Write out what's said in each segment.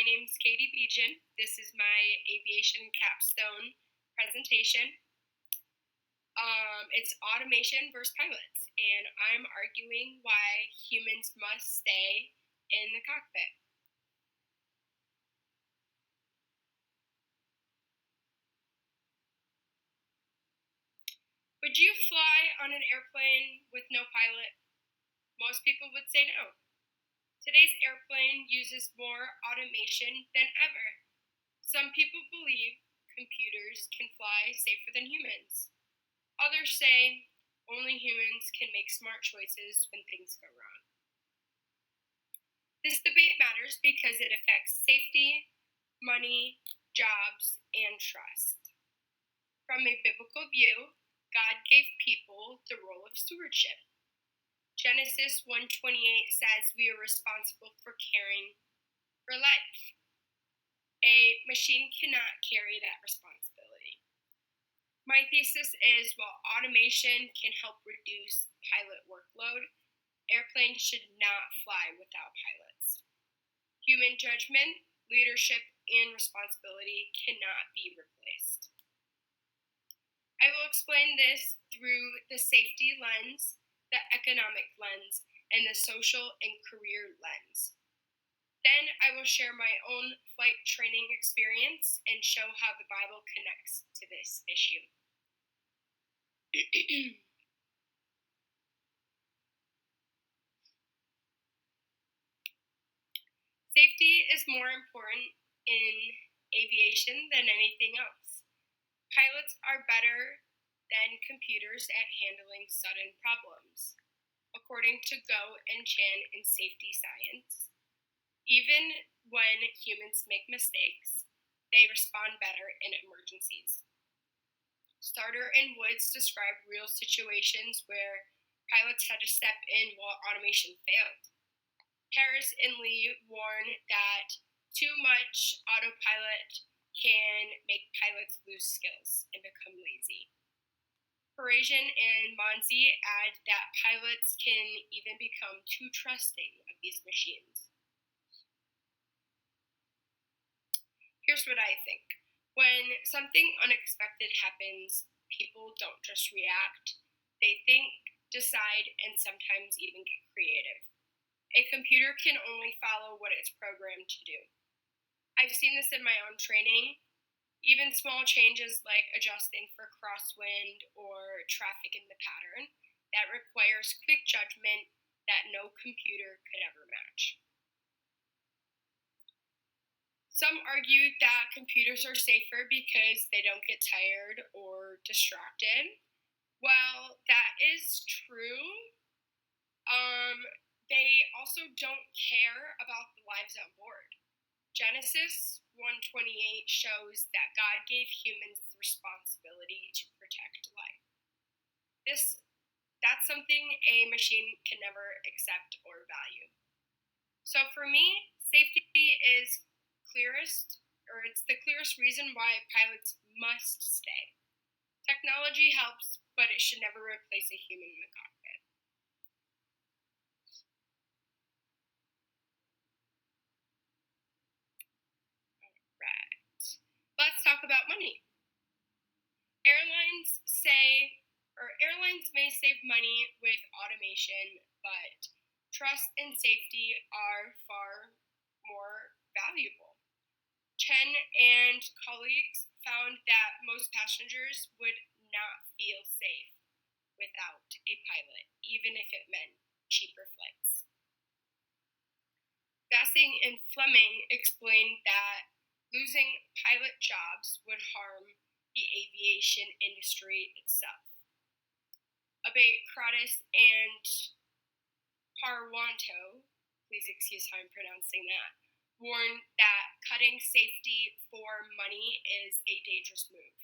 name's Katie Beejan. This is my Aviation Capstone presentation. It's automation versus pilots, and I'm arguing why humans must stay in the cockpit. Would you fly on an airplane with no pilot? Most people would say no. Today's airplane uses more automation than ever. Some people believe computers can fly safer than humans. Others say only humans can make smart choices when things go wrong. This debate matters because it affects safety, money, jobs, and trust. From a biblical view, God gave people the role of stewardship. Genesis 1:28 says we are responsible for caring for life. A machine cannot carry that responsibility. My thesis is while automation can help reduce pilot workload, airplanes should not fly without pilots. Human judgment, leadership, and responsibility cannot be replaced. I will explain this through the safety lens, the economic lens, and the social and career lens. Then I will share my own flight training experience and show how the Bible connects to this issue. Safety is more important in aviation than anything else. Pilots are better than computers at handling sudden problems. According to Goh and Chan in safety science, even when humans make mistakes, they respond better in emergencies. Sarter and Woods describe real situations where pilots had to step in while automation failed. Harris and Lee warn that too much autopilot can make pilots lose skills and become lazy. Parasuraman and Manzey add that pilots can even become too trusting of these machines. Here's what I think. When something unexpected happens, people don't just react. They think, decide, and sometimes even get creative. A computer can only follow what it's programmed to do. I've seen this in my own training. Even small changes like adjusting for crosswind or traffic in the pattern that requires quick judgment that no computer could ever match. Some argue that computers are safer because they don't get tired or distracted. While that is true, they also don't care about the lives on board. Genesis 1:28 shows that God gave humans the responsibility to protect life. That's something a machine can never accept or value. So for me, safety is it's the clearest reason why pilots must stay. Technology helps, but it should never replace a human in the cockpit. Let's talk about money. Airlines may save money with automation, but trust and safety are far more valuable. Cheng and colleagues found that most passengers would not feel safe without a pilot, even if it meant cheaper flights. Vasigh Fleming explained that losing pilot jobs would harm the aviation industry itself. Abate, and Parwanto, please excuse how I'm pronouncing that, warned that cutting safety for money is a dangerous move.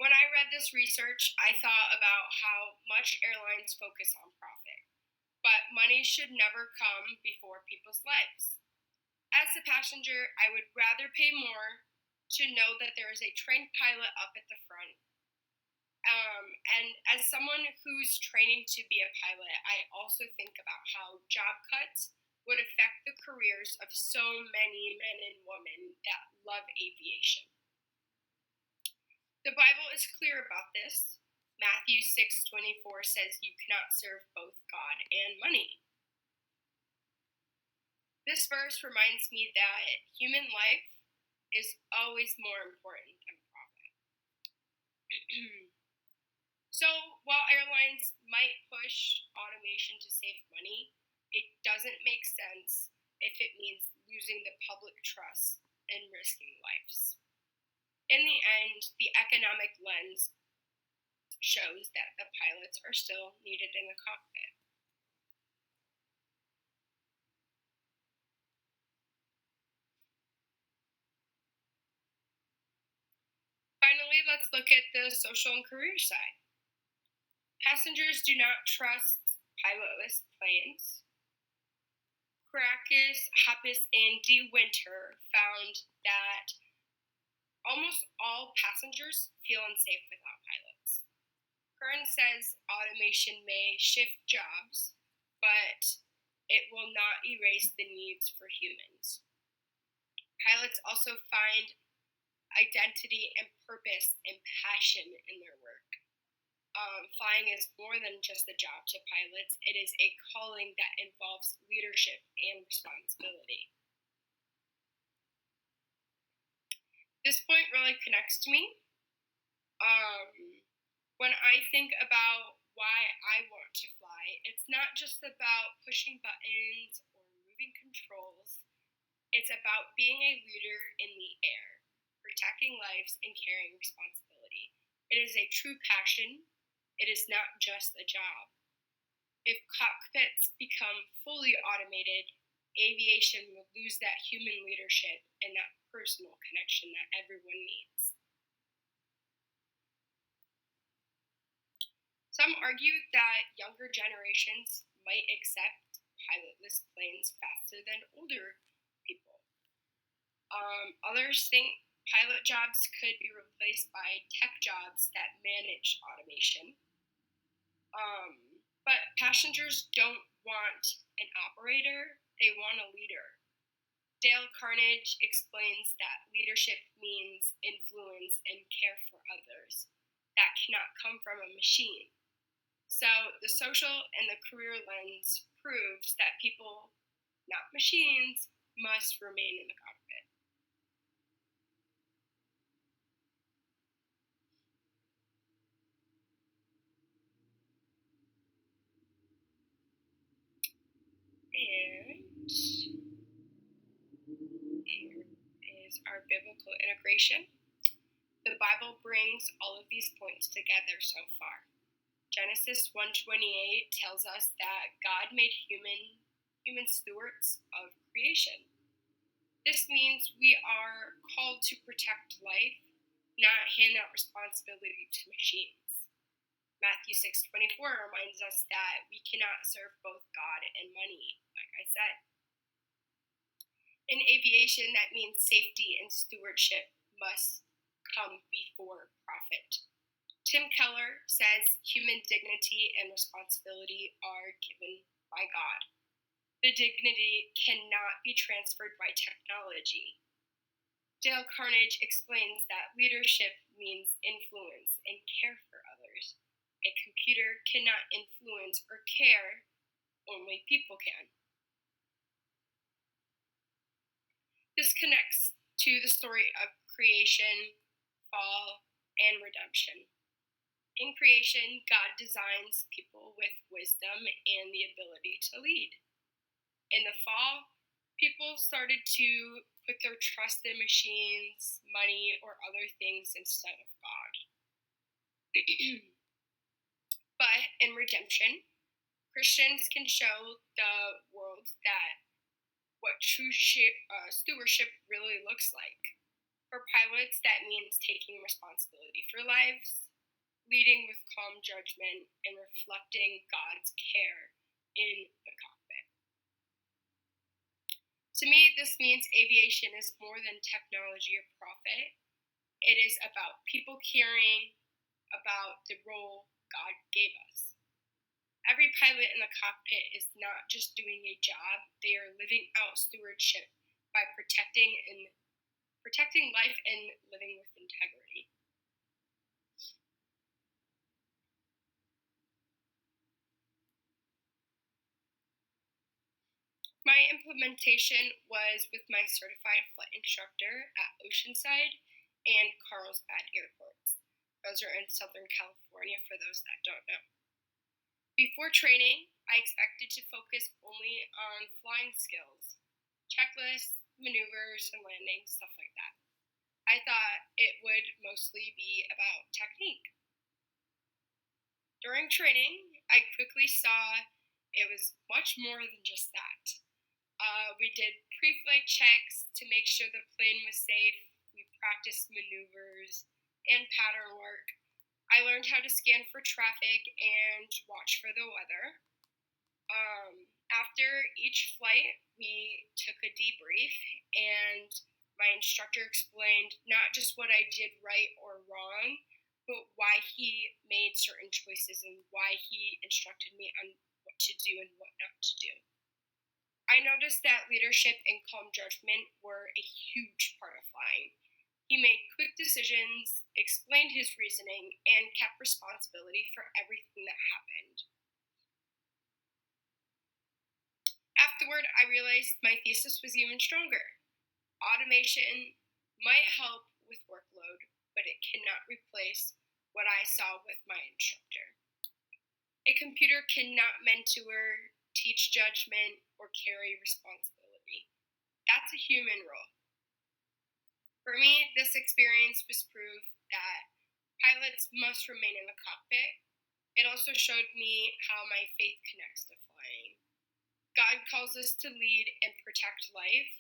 When I read this research, I thought about how much airlines focus on profit. But money should never come before people's lives. As a passenger, I would rather pay more to know that there is a trained pilot up at the front And as someone who's training to be a pilot, I also think about how job cuts would affect the careers of so many men and women that love aviation. The Bible is clear about this. Matthew 6:24 says you cannot serve both God and money. This verse reminds me that human life is always more important than profit. So while airlines might push automation to save money, it doesn't make sense if it means losing the public trust and risking lives. In the end, the economic lens shows that the pilots are still needed in the cockpit. Finally, let's look at the social and career side. Passengers do not trust pilotless planes. Kyriakidis, Hoppus, and De Winter found that almost all passengers feel unsafe without pilots. Kearns says automation may shift jobs, but it will not erase the needs for humans. Pilots also find identity and purpose and passion in their work. Flying is more than just a job to pilots. It is a calling that involves leadership and responsibility. This point really connects to me. When I think about why I want to fly, it's not just about pushing buttons or moving controls. It's about being a leader in the air, protecting lives and carrying responsibility. It is a true passion. It is not just a job. If cockpits become fully automated, aviation will lose that human leadership and that personal connection that everyone needs. Some argue that younger generations might accept pilotless planes faster than older people. Others think pilot jobs could be replaced by tech jobs that manage automation. But passengers don't want an operator, they want a leader. Dale Carnegie explains that leadership means influence and care for others. That cannot come from a machine. So the social and the career lens proves that people, not machines, must remain in the cockpit. And here is our biblical integration. The Bible brings all of these points together so far. Genesis 1:28 tells us that God made human stewards of creation. This means we are called to protect life, not hand out responsibility to machines. Matthew 6:24 reminds us that we cannot serve both God and money, like I said. In aviation, that means safety and stewardship must come before profit. Tim Keller says human dignity and responsibility are given by God. The dignity cannot be transferred by technology. Dale Carnegie explains that leadership means influence and care for others. A computer cannot influence or care, only people can. This connects to the story of creation, fall, and redemption. In creation, God designs people with wisdom and the ability to lead. In the fall, people started to put their trust in machines, money, or other things instead of God. But in redemption, Christians can show the world that what true stewardship really looks like. For pilots, that means taking responsibility for lives, leading with calm judgment, and reflecting God's care in the cockpit. To me, this means aviation is more than technology or profit. It is about people caring, about the role God gave us. Every pilot in the cockpit is not just doing a job, they are living out stewardship by protecting life and living with integrity. My implementation was with my certified flight instructor at Oceanside and Carlsbad airports. Those are in Southern California for those that don't know. Before training, I expected to focus only on flying skills, checklists, maneuvers, and landings, stuff like that. I thought it would mostly be about technique. During training, I quickly saw it was much more than just that. We did pre-flight checks to make sure the plane was safe. We practiced maneuvers and pattern work. I learned how to scan for traffic and watch for the weather. After each flight, we took a debrief, and my instructor explained not just what I did right or wrong, but why he made certain choices and why he instructed me on what to do and what not to do. I noticed that leadership and calm judgment were a huge part of flying. He made quick decisions, explained his reasoning, and kept responsibility for everything that happened. Afterward, I realized my thesis was even stronger. Automation might help with workload, but it cannot replace what I saw with my instructor. A computer cannot mentor, teach judgment, or carry responsibility. That's a human role. For me, this experience was proof that pilots must remain in the cockpit. It also showed me how my faith connects to flying. God calls us to lead and protect life,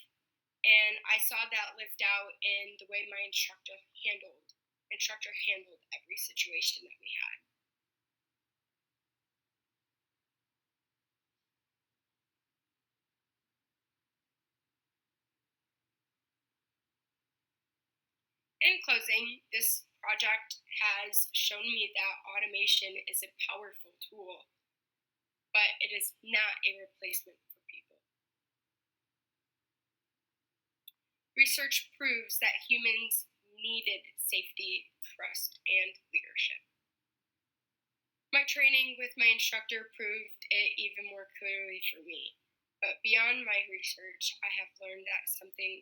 and I saw that lived out in the way my instructor handled every situation that we had. In closing, this project has shown me that automation is a powerful tool, but it is not a replacement for people. Research proves that humans needed safety, trust, and leadership. My training with my instructor proved it even more clearly for me, but beyond my research, I have learned that something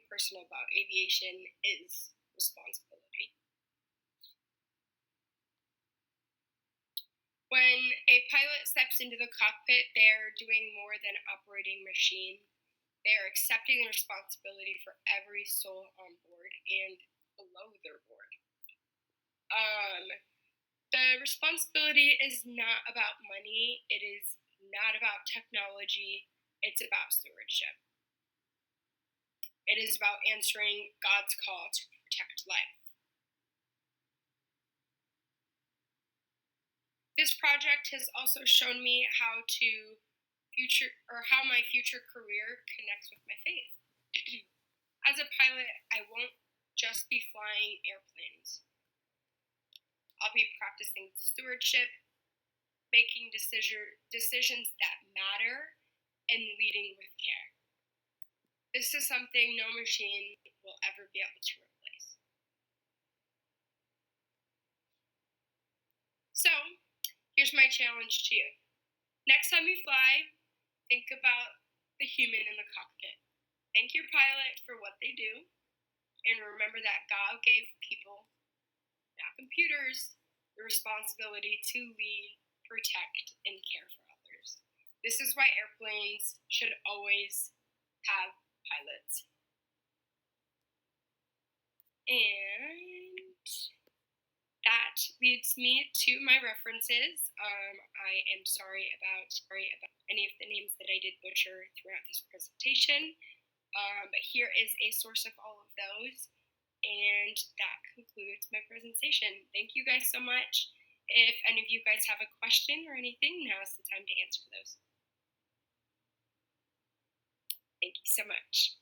personal about aviation is responsibility. When a pilot steps into the cockpit, they're doing more than operating a machine. They are accepting the responsibility for every soul on board and below their board. The responsibility is not about money. It is not about technology. It's about stewardship. It is about answering God's call to protect life. This project has also shown me how my future career connects with my faith. As a pilot, I won't just be flying airplanes. I'll be practicing stewardship, making decisions that matter, and leading with care. This is something no machine will ever be able to replace. So, here's my challenge to you. Next time you fly, think about the human in the cockpit. Thank your pilot for what they do, and remember that God gave people, not computers, the responsibility to lead, protect, and care for others. This is why airplanes should always have pilots. And that leads me to my references. I am sorry about any of the names that I did butcher throughout this presentation. But here is a source of all of those. And that concludes my presentation. Thank you guys so much. If any of you guys have a question or anything, now is the time to answer those. Thank you so much.